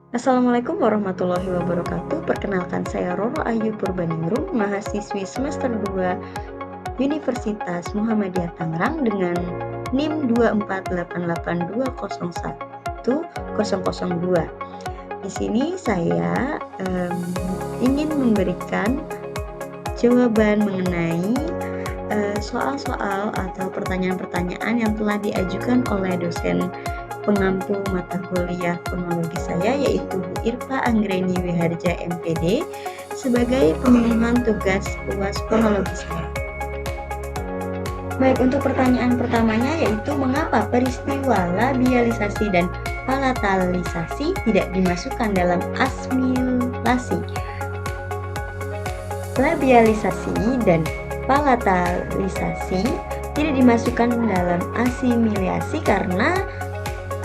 Assalamualaikum warahmatullahi wabarakatuh. Perkenalkan, saya Roro Ayu Purbaningrum, mahasiswi semester 2 Universitas Muhammadiyah Tangerang dengan NIM 24882010002. Di sini saya ingin memberikan jawaban mengenai soal-soal atau pertanyaan-pertanyaan yang telah diajukan oleh dosen pengampu mata kuliah fonologi saya, yaitu Bu Irfa Anggreni Wiharja MPD, sebagai pemenuhan tugas UAS fonologi saya. Baik, untuk pertanyaan pertamanya yaitu mengapa peristiwa labialisasi dan palatalisasi tidak dimasukkan dalam asimilasi? Labialisasi dan palatalisasi tidak dimasukkan dalam asimilasi karena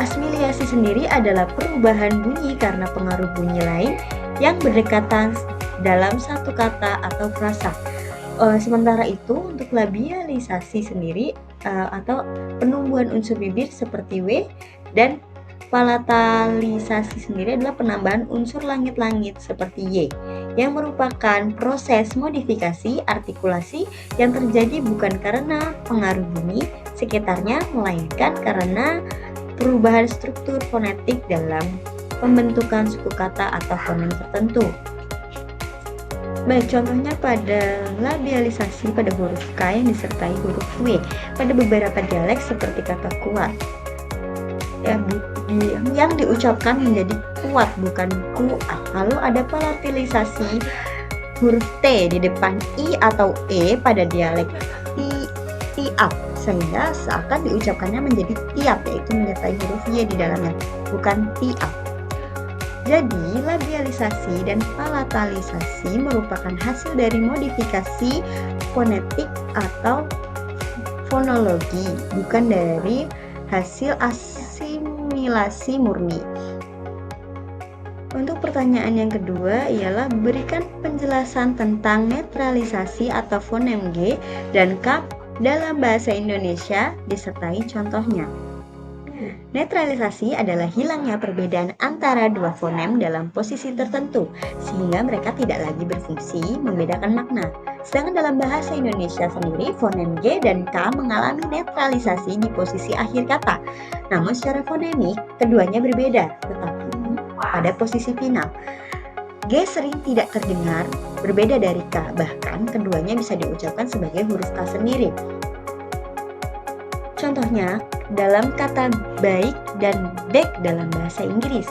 asimilasi sendiri adalah perubahan bunyi karena pengaruh bunyi lain yang berdekatan dalam satu kata atau frasa. Sementara itu untuk labialisasi sendiri atau penumbuhan unsur bibir seperti W, dan palatalisasi sendiri adalah penambahan unsur langit-langit seperti Y, yang merupakan proses modifikasi artikulasi yang terjadi bukan karena pengaruh bunyi sekitarnya, melainkan karena perubahan struktur fonetik dalam pembentukan suku kata atau fonem tertentu. Baik, contohnya pada labialisasi pada huruf K yang disertai huruf W pada beberapa dialek seperti kata kuat yang diucapkan menjadi kuat bukan kuat. Lalu ada palatalisasi huruf T di depan I atau E pada dialek tiap, sehingga seakan diucapkannya menjadi tiap, yaitu menyertai huruf Y di dalamnya, bukan tiap. Jadi, labialisasi dan palatalisasi merupakan hasil dari modifikasi fonetik atau fonologi, bukan dari hasil asimilasi murni. Untuk pertanyaan yang kedua ialah berikan penjelasan tentang netralisasi atau fonem G dan K dalam bahasa Indonesia disertai contohnya. Netralisasi adalah hilangnya perbedaan antara dua fonem dalam posisi tertentu, sehingga mereka tidak lagi berfungsi membedakan makna. Sedangkan dalam bahasa Indonesia sendiri, fonem G dan K mengalami netralisasi di posisi akhir kata. Namun secara fonemik, keduanya berbeda, tetapi pada posisi final. G sering tidak terdengar, berbeda dari K, bahkan keduanya bisa diucapkan sebagai huruf K sendiri. Contohnya, dalam kata baik dan back dalam bahasa Inggris,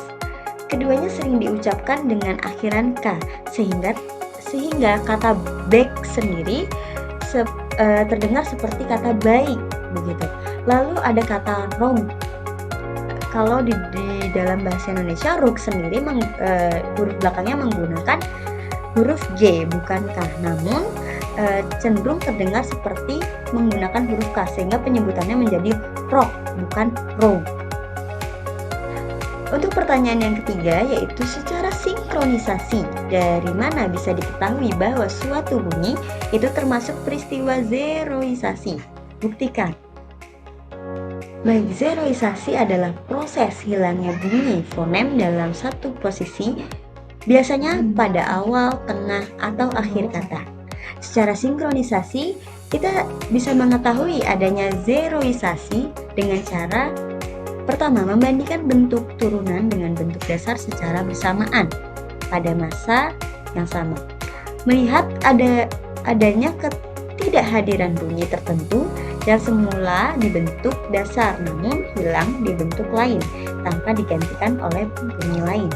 keduanya sering diucapkan dengan akhiran K, sehingga kata back sendiri terdengar seperti kata baik, begitu. Lalu ada kata wrong. Kalau di dalam bahasa Indonesia, rug sendiri huruf belakangnya menggunakan huruf G bukan K, namun cenderung terdengar seperti menggunakan huruf K, sehingga penyebutannya menjadi rock bukan row. Untuk pertanyaan yang ketiga yaitu secara sinkronisasi, dari mana bisa diketahui bahwa suatu bunyi itu termasuk peristiwa zeroisasi? Buktikan. Baik, zeroisasi adalah proses hilangnya bunyi fonem dalam satu posisi, biasanya pada awal, tengah, atau akhir kata. Secara sinkronisasi, kita bisa mengetahui adanya zeroisasi dengan cara pertama, membandingkan bentuk turunan dengan bentuk dasar secara bersamaan pada masa yang sama. Melihat adanya ketidakhadiran bunyi tertentu yang semula di bentuk dasar namun hilang di bentuk lain tanpa digantikan oleh bunyi lain.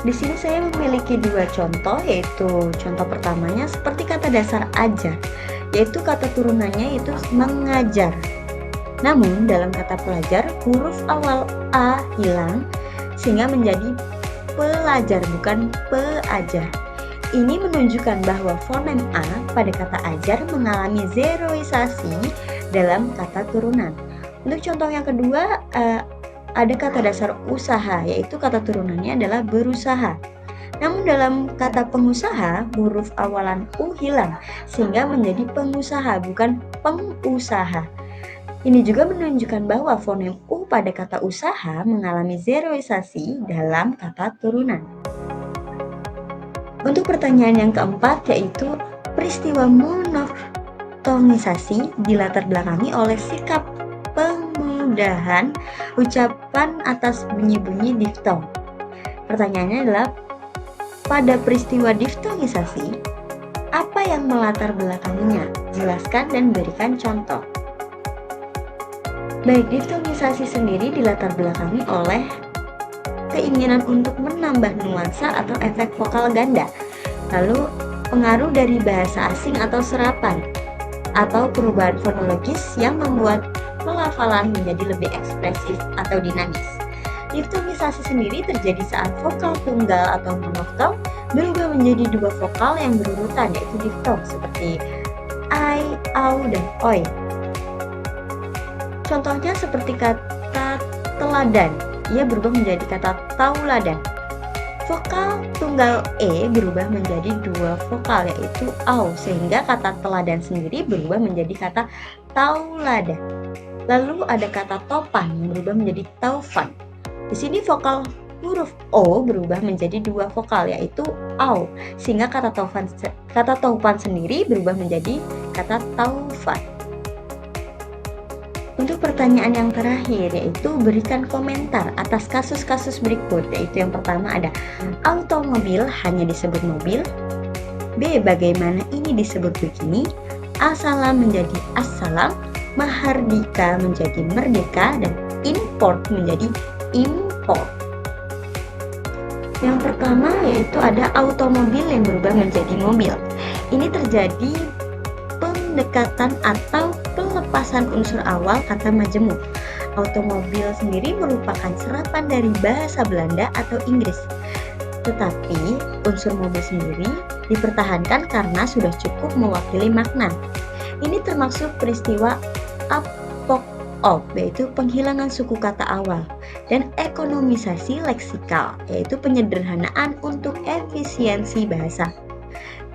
Di sini saya memiliki dua contoh, yaitu contoh pertamanya seperti kata dasar ajar, yaitu kata turunannya itu mengajar. Namun dalam kata pelajar, huruf awal A hilang sehingga menjadi pelajar bukan peajar. Ini menunjukkan bahwa fonem A pada kata ajar mengalami zeroisasi dalam kata turunan. Untuk contoh yang kedua, ada kata dasar usaha, yaitu kata turunannya adalah berusaha. Namun dalam kata pengusaha, huruf awalan U hilang sehingga menjadi pengusaha bukan pengusaha. Ini juga menunjukkan bahwa fonem U pada kata usaha mengalami zeroisasi dalam kata turunan. Untuk pertanyaan yang keempat yaitu peristiwa monotonisasi dilatar belakangi oleh sikap pemudahan ucapan atas bunyi-bunyi diftong. Pertanyaannya adalah, pada peristiwa diftongisasi, apa yang melatar belakanginya? Jelaskan dan berikan contoh. Baik, diftongisasi sendiri dilatar belakangi oleh keinginan untuk menambah nuansa atau efek vokal ganda, lalu pengaruh dari bahasa asing atau serapan, atau perubahan fonologis yang membuat pelafalan menjadi lebih ekspresif atau dinamis. Diftongisasi sendiri terjadi saat vokal tunggal atau monoftong berubah menjadi dua vokal yang berurutan, yaitu diftong, seperti ai, au, dan oi. Contohnya seperti kata teladan, ia berubah menjadi kata tauladan. Vokal tunggal E berubah menjadi dua vokal, yaitu au, sehingga kata teladan sendiri berubah menjadi kata tauladan. Lalu ada kata topan yang berubah menjadi taufan. Di sini vokal huruf O berubah menjadi dua vokal, yaitu au, sehingga kata taufan sendiri berubah menjadi kata taufan. Untuk pertanyaan yang terakhir yaitu berikan komentar atas kasus-kasus berikut, yaitu yang pertama ada automobil hanya disebut mobil, B. Bagaimana ini disebut begini, Assalam menjadi assalam, mahardika menjadi merdeka, dan import menjadi import. Yang pertama yaitu ada automobil yang berubah menjadi mobil. Ini terjadi pendekatan atau pelepasan unsur awal kata majemuk. Automobil sendiri merupakan serapan dari bahasa Belanda atau Inggris. Tetapi unsur mobil sendiri dipertahankan karena sudah cukup mewakili makna. Ini termasuk peristiwa apok-op, yaitu penghilangan suku kata awal, dan ekonomisasi leksikal, yaitu penyederhanaan untuk efisiensi bahasa.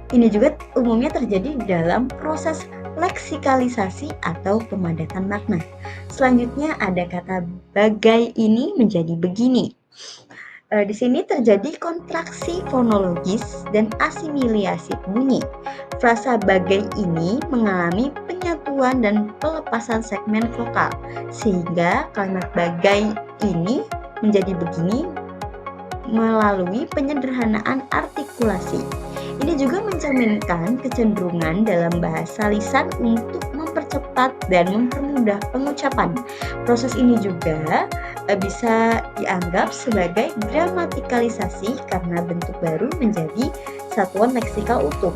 Ini juga umumnya terjadi dalam proses leksikalisasi atau pemadatan makna. Selanjutnya ada kata bagai ini menjadi begini. Di sini terjadi kontraksi fonologis dan asimilasi bunyi. Frasa bagai ini mengalami penyatuan dan pelepasan segmen vokal, sehingga kalimat bagai ini menjadi begini melalui penyederhanaan artikulasi. Ini juga mencerminkan kecenderungan dalam bahasa lisan untuk mempercepat dan mempermudah pengucapan. Proses ini juga bisa dianggap sebagai gramatikalisasi karena bentuk baru menjadi satuan leksikal utuh.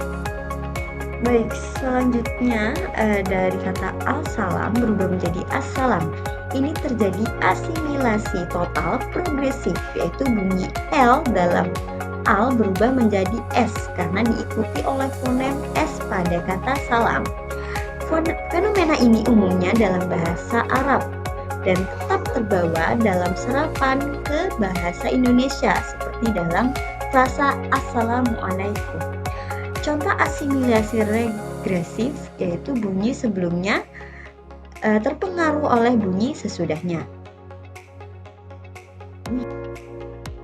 Baik, selanjutnya dari kata al-salam berubah menjadi assalam. Ini terjadi asimilasi total progresif, yaitu bunyi L dalam al berubah menjadi S karena diikuti oleh fonem S pada kata salam. Fenomena ini umumnya dalam bahasa Arab dan tetap terbawa dalam serapan ke bahasa Indonesia seperti dalam frasa Assalamualaikum. Contoh asimilasi regresif yaitu bunyi sebelumnya terpengaruh oleh bunyi sesudahnya.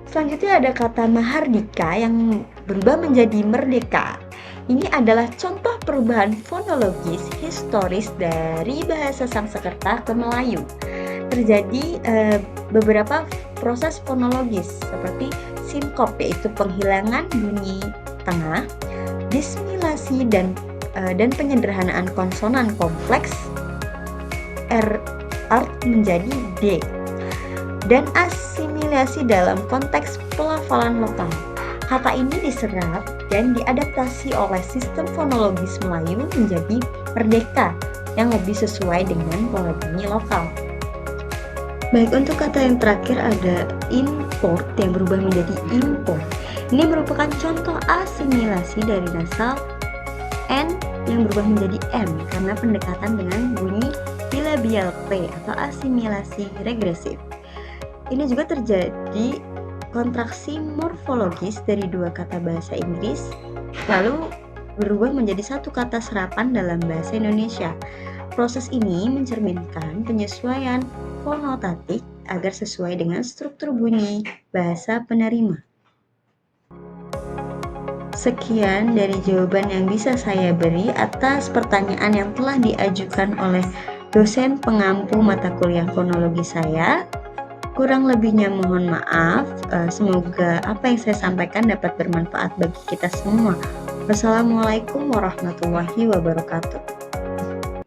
Selanjutnya ada kata mahardika yang berubah menjadi merdeka. Ini adalah contoh perubahan fonologis historis dari bahasa Sanskerta ke Melayu. Terjadi beberapa proses fonologis seperti sinkop, yaitu penghilangan bunyi tengah, disimilasi dan penyederhanaan konsonan kompleks art menjadi D, dan asimilasi dalam konteks pelafalan lokal. Kata ini diserap dan diadaptasi oleh sistem fonologis Melayu menjadi merdeka yang lebih sesuai dengan pola bunyi lokal. Baik, untuk kata yang terakhir ada import yang berubah menjadi import. Ini merupakan contoh asimilasi dari nasal N yang berubah menjadi M karena pendekatan dengan bunyi bilabial P atau asimilasi regresif. Ini juga terjadi kontraksi morfologis dari dua kata bahasa Inggris lalu berubah menjadi satu kata serapan dalam bahasa Indonesia. Proses ini mencerminkan penyesuaian fonotatik agar sesuai dengan struktur bunyi bahasa penerima. Sekian dari jawaban yang bisa saya beri atas pertanyaan yang telah diajukan oleh dosen pengampu mata kuliah fonologi saya. Kurang lebihnya mohon maaf. Semoga apa yang saya sampaikan dapat bermanfaat bagi kita semua. Wassalamualaikum warahmatullahi wabarakatuh.